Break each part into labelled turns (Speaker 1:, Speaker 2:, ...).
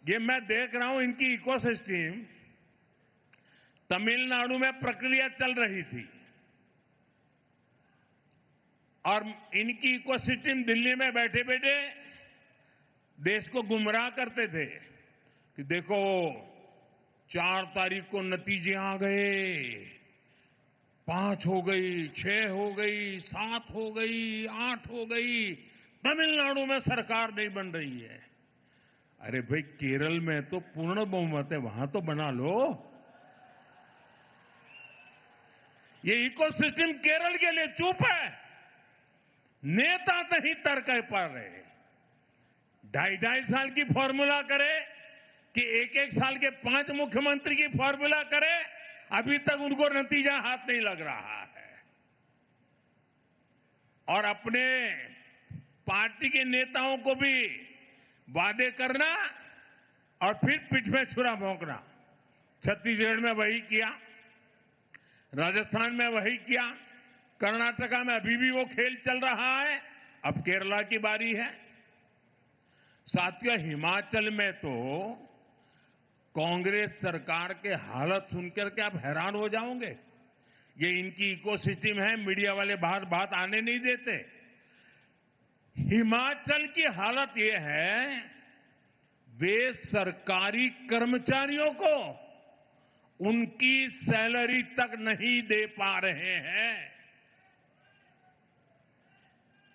Speaker 1: ये मैं देख रहा हूं इनकी इकोसिस्टम तमिलनाडु में प्रक्रिया चल रही थी और इनकी इकोसिस्टम दिल्ली में बैठे बैठे देश को गुमराह करते थे कि देखो 4 तारीख को नतीजे आ गए, 5 हो गई, 6 हो गई, 7 हो गई, 8 हो गई, तमिलनाडु में सरकार नहीं बन रही है। अरे भाई, केरल में तो पूर्ण बहुमत है, वहां तो बना लो। ये इकोसिस्टम केरल के लिए चुप है, नेता नहीं तर्क पा रहे। 2.5 साल की फॉर्मूला करे कि एक साल के 5 मुख्यमंत्री की फॉर्मूला करे, अभी तक उनको नतीजा हाथ नहीं लग रहा है। और अपने पार्टी के नेताओं को भी वादे करना और फिर पीठ में छुरा भोंकना। छत्तीसगढ़ में वही किया, राजस्थान में वही किया, कर्नाटका में अभी भी वो खेल चल रहा है। अब केरला की बारी है। साथियों, हिमाचल में तो कांग्रेस सरकार के हालत सुनकर के आप हैरान हो जाओगे। ये इनकी इकोसिस्टम है, मीडिया वाले बाहर बात आने नहीं देते। हिमाचल की हालत ये है, वे सरकारी कर्मचारियों को उनकी सैलरी तक नहीं दे पा रहे हैं।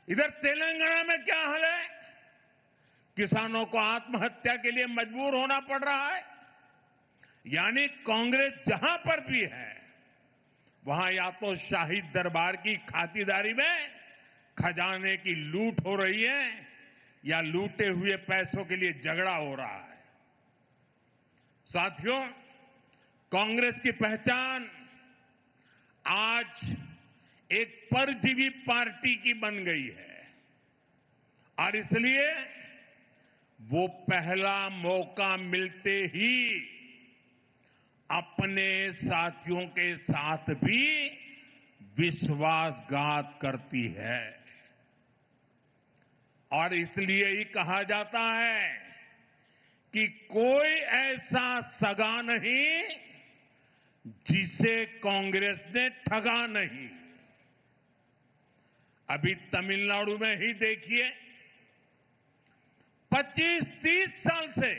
Speaker 1: इधर तेलंगाना में क्या हाल है? किसानों को आत्महत्या के लिए मजबूर होना पड़ रहा है। यानी कांग्रेस जहां पर भी है, वहां या तो शाही दरबार की खातिरदारी में खजाने की लूट हो रही है या लूटे हुए पैसों के लिए झगड़ा हो रहा है। साथियों, कांग्रेस की पहचान आज एक परजीवी पार्टी की बन गई है और इसलिए वो पहला मौका मिलते ही अपने साथियों के साथ भी विश्वासघात करती है। और इसलिए ही कहा जाता है कि कोई ऐसा सगा नहीं जिसे कांग्रेस ने ठगा नहीं। अभी तमिलनाडु में ही देखिए, 25-30 साल से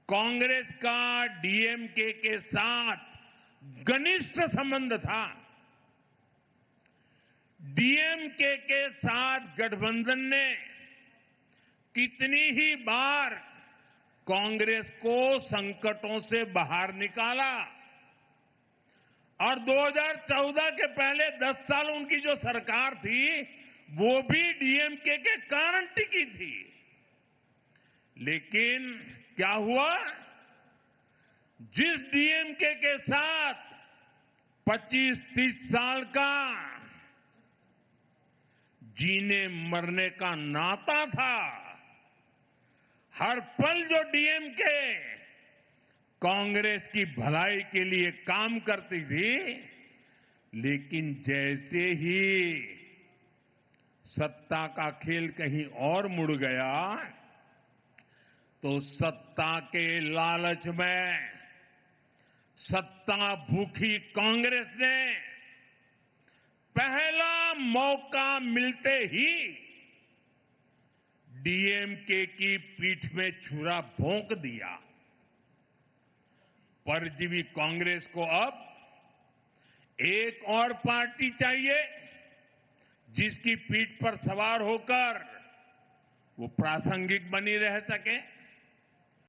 Speaker 1: कांग्रेस का डीएमके के साथ घनिष्ठ संबंध था। डीएमके के साथ गठबंधन ने कितनी ही बार कांग्रेस को संकटों से बाहर निकाला और 2014 के पहले 10 साल उनकी जो सरकार थी वो भी डीएमके के कारण टिकी थी। लेकिन क्या हुआ? जिस डीएमके के साथ 25-30 साल का जीने मरने का नाता था, हर पल जो डीएमके कांग्रेस की भलाई के लिए काम करती थी, लेकिन जैसे ही सत्ता का खेल कहीं और मुड़ गया तो सत्ता के लालच में सत्ता भूखी कांग्रेस ने पहला मौका मिलते ही डीएमके की पीठ में छुरा भोंक दिया। परजीवी कांग्रेस को अब एक और पार्टी चाहिए जिसकी पीठ पर सवार होकर वो प्रासंगिक बनी रह सके।